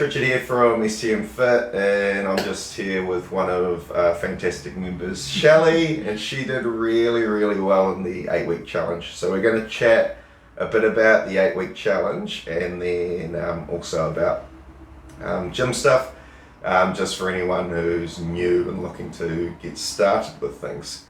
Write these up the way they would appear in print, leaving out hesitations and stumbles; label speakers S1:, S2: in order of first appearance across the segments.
S1: Richard here from STM Fit, and I'm just here with one of our fantastic members, Shelley, and she did really well in the 8-week challenge. So we're going to chat a bit about the 8-week challenge and then also about gym stuff, just for anyone who's new and looking to get started with things.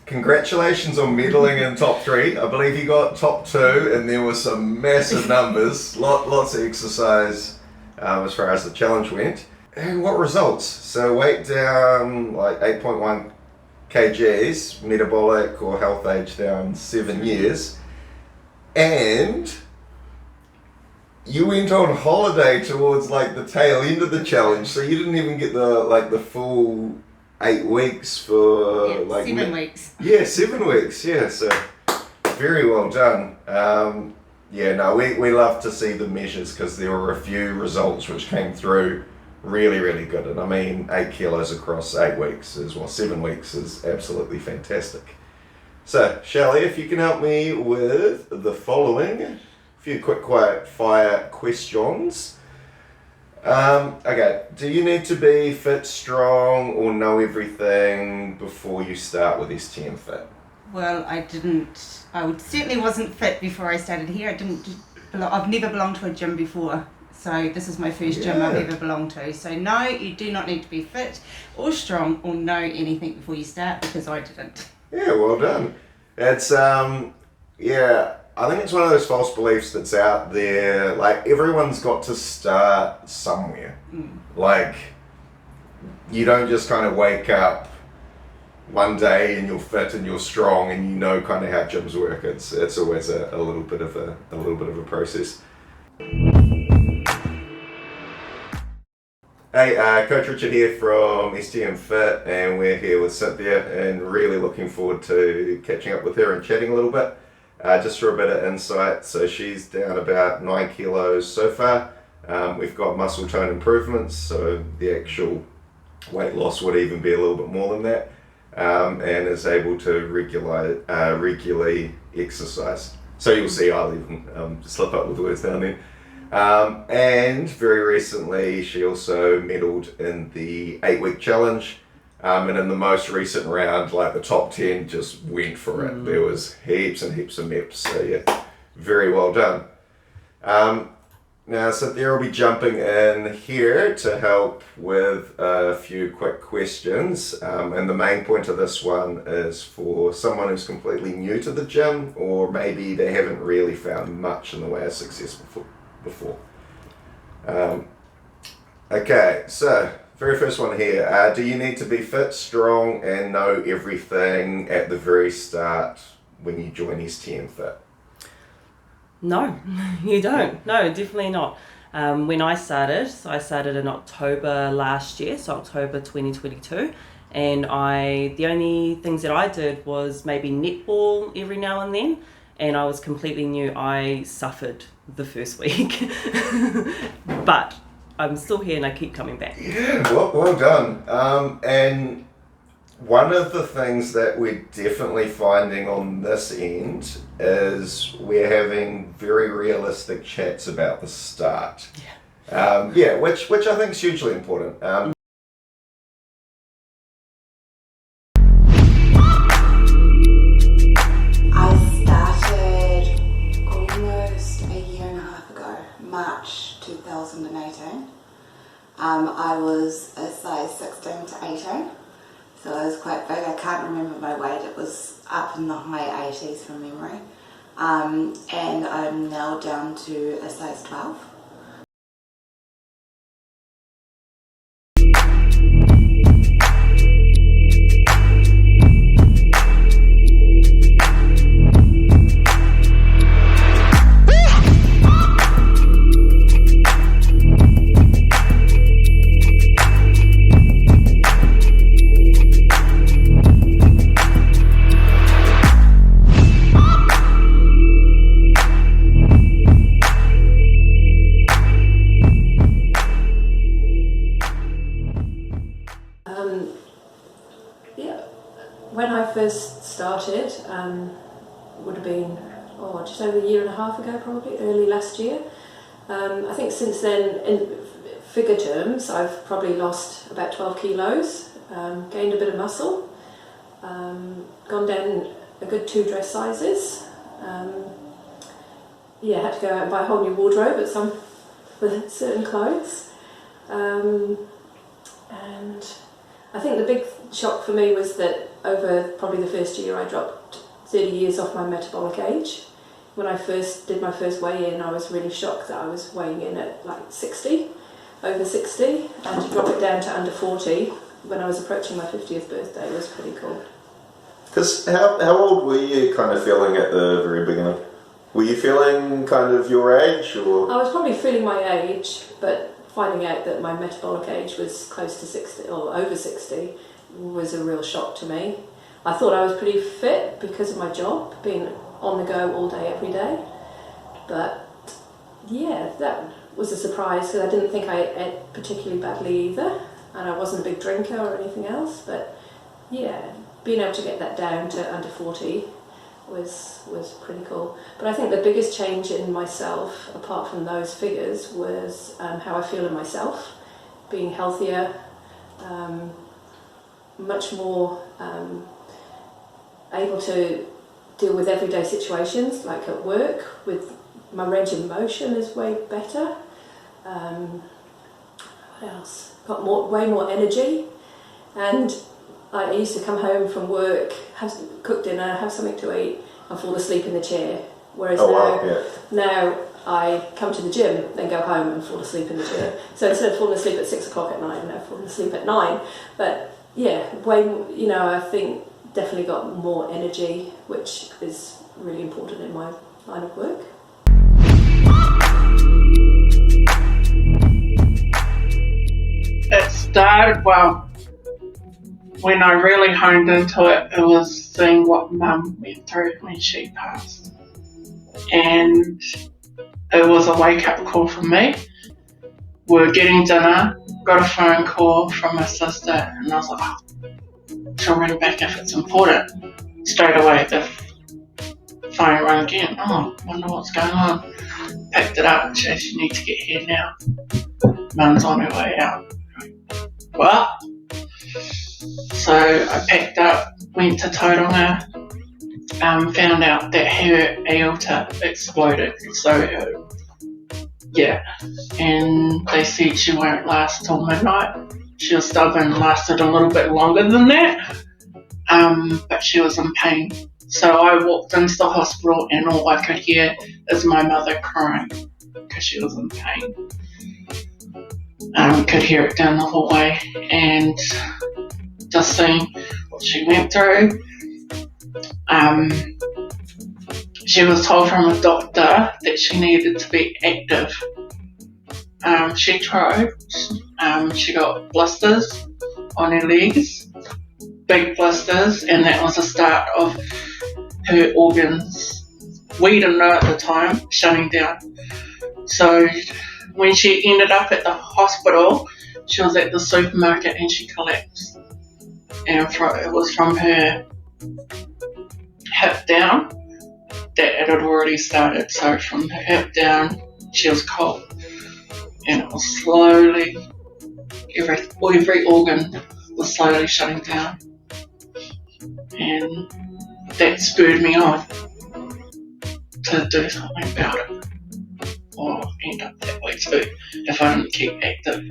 S1: Congratulations on medaling in top 3. I believe you got top 2 and there were some massive numbers, lots of exercise as far as the challenge went. And what results? So weight down like 8.1 kgs, metabolic or health age down 7 years. And you went on holiday towards like the tail end of the challenge, so you didn't even get the full 8 weeks for
S2: 7 weeks.
S1: Yeah, 7 weeks. Yeah, so very well done. We love to see the measures because there were a few results which came through really good. And I mean, 8 kilos across 8 weeks 7 weeks is absolutely fantastic. So, Shelley, if you can help me with the following, a few quick quiet fire questions. Okay, do you need to be fit, strong, or know everything before you start with STM Fit?
S2: Well, I certainly wasn't fit before I started here. I've never belonged to a gym before, so this is my first gym I've ever belonged to. So no, you do not need to be fit or strong or know anything before you start, because I didn't.
S1: Yeah, well done. It's I think it's one of those false beliefs that's out there. Like, everyone's got to start somewhere. Like, you don't just kind of wake up one day and you're fit and you're strong and you know kind of how gyms work. It's always a little bit of a process. Hey, Coach Richard here from STM Fit, and we're here with Cynthia, and really looking forward to catching up with her and chatting a little bit. Just for a bit of insight, so she's down about 9 kilos so far. We've got muscle tone improvements, so the actual weight loss would even be a little bit more than that, and is able to regularly exercise. So you'll see I'll even slip up with words down there. And very recently she also medalled in the 8-week challenge. And in the most recent round, like the top 10 just went for it. There was heaps and heaps of MEPs, so yeah, very well done. Now Cynthia will be jumping in here to help with a few quick questions. And the main point of this one is for someone who's completely new to the gym, or maybe they haven't really found much in the way of success before. Okay, so very first one here. Do you need to be fit, strong, and know everything at the very start when you join STM Fit?
S3: No, you don't. No, definitely not. When I started in October last year, so October 2022, and the only things that I did was maybe netball every now and then, and I was completely new. I suffered the first week, but I'm still here and I keep coming back.
S1: Yeah, well done. And one of the things that we're definitely finding on this end is we're having very realistic chats about the start. Which I think is hugely important.
S4: I started almost a year and a half ago, March 2018. I was a size 16 to 18, so I was quite big. I can't remember my weight, it was up in the high 80s from memory. And I'm now down to a size 12.
S5: When I first started, would have been just over a year and a half ago, probably early last year. I think since then, figure terms, I've probably lost about 12 kilos, gained a bit of muscle, gone down a good 2 dress sizes. Had to go out and buy a whole new wardrobe with certain clothes. And I think the big shock for me was that over probably the first year I dropped 30 years off my metabolic age. When I first did my first weigh-in, I was really shocked that I was weighing in at like 60, over 60, and to drop it down to under 40 when I was approaching my 50th birthday was pretty cool.
S1: Because how old were you kind of feeling at the very beginning? Were you feeling kind of your age, or?
S5: I was probably feeling my age, but finding out that my metabolic age was close to 60 or over 60 was a real shock to me. I thought I was pretty fit because of my job, being on the go all day, every day. But yeah, that was a surprise because I didn't think I ate particularly badly either, and I wasn't a big drinker or anything else. But yeah, being able to get that down to under 40 was pretty cool. But I think the biggest change in myself, apart from those figures, was how I feel in myself, being healthier, much more able to deal with everyday situations, like at work. With my range of motion is way better. What else? Got way more energy, and I used to come home from work, cook dinner, have something to eat, and fall asleep in the chair. Whereas now I come to the gym, then go home and fall asleep in the chair. So instead of falling asleep at 6 o'clock at night, I'm now falling asleep at 9. But yeah, I think definitely got more energy, which is really important in my line of work.
S6: It started, when I really honed into it, it was seeing what Mum went through when she passed. And it was a wake-up call for me. We were getting dinner, got a phone call from my sister, and I was like, she'll ring back if it's important. Straight away, the phone rang again. Oh, wonder what's going on. Picked it up and she said, you need to get here now. Mum's on her way out. What? So I packed up, went to Tauranga, found out that her aorta exploded. So and they said she won't last till midnight. She was stubborn, lasted a little bit longer than that, but she was in pain. So I walked into the hospital and all I could hear is my mother crying because she was in pain. Could hear it down the hallway, and just seeing what she went through. She was told from a doctor that she needed to be active. She tried. She got blisters on her legs, big blisters, and that was the start of her organs, we didn't know at the time, shutting down. So when she ended up at the hospital, she was at the supermarket and she collapsed. And it was from her hip down that it had already started. So from her hip down, she was cold. And it was slowly, every organ was slowly shutting down. And that spurred me on to do something about it, or end up that way too if I didn't keep active.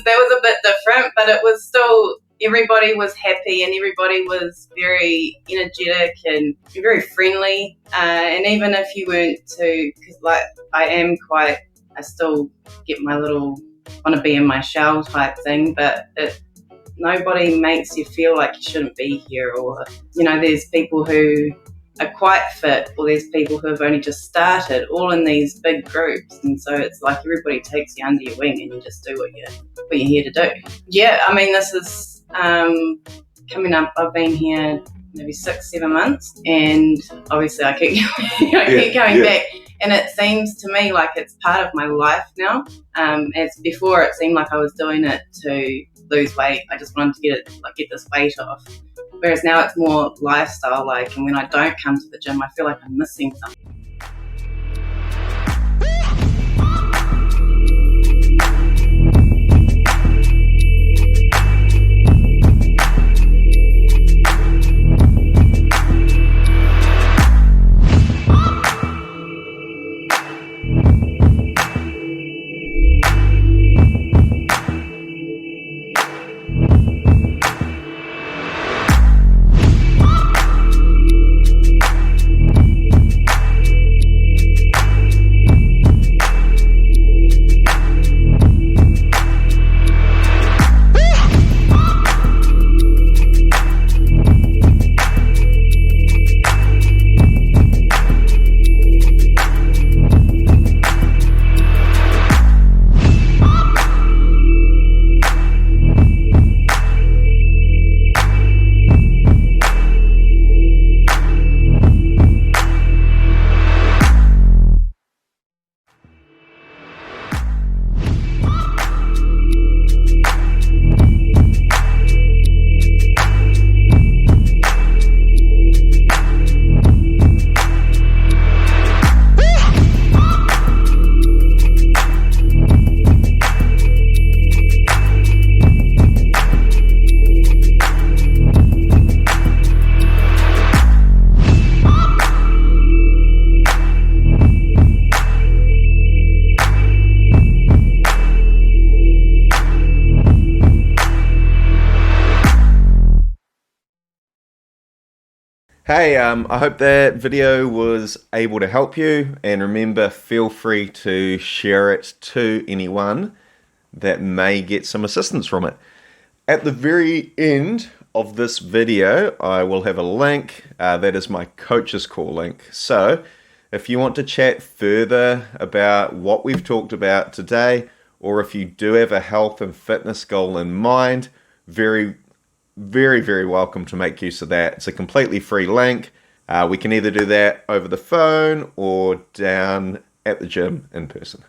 S7: That was a bit different, but it was still, everybody was happy and everybody was very energetic and very friendly. And even if you weren't too, because like I still get my little want to be in my shell type thing, but nobody makes you feel like you shouldn't be here, or there's people who are quite fit, or there's people who have only just started, all in these big groups, and so it's like everybody takes you under your wing and you just do what you're here to do. Yeah, I mean, this is coming up. I've been here maybe 6-7 months, and obviously I keep keep going back, and it seems to me like it's part of my life now. As before, it seemed like I was doing it to lose weight. I just wanted to get this weight off. Whereas now it's more lifestyle like, and when I don't come to the gym, I feel like I'm missing something.
S1: Hey, I hope that video was able to help you, and remember, feel free to share it to anyone that may get some assistance from it. At the very end of this video, I will have a link, that is my coach's call link. So if you want to chat further about what we've talked about today, or if you do have a health and fitness goal in mind, very welcome to make use of that. It's a completely free link. We can either do that over the phone or down at the gym in person.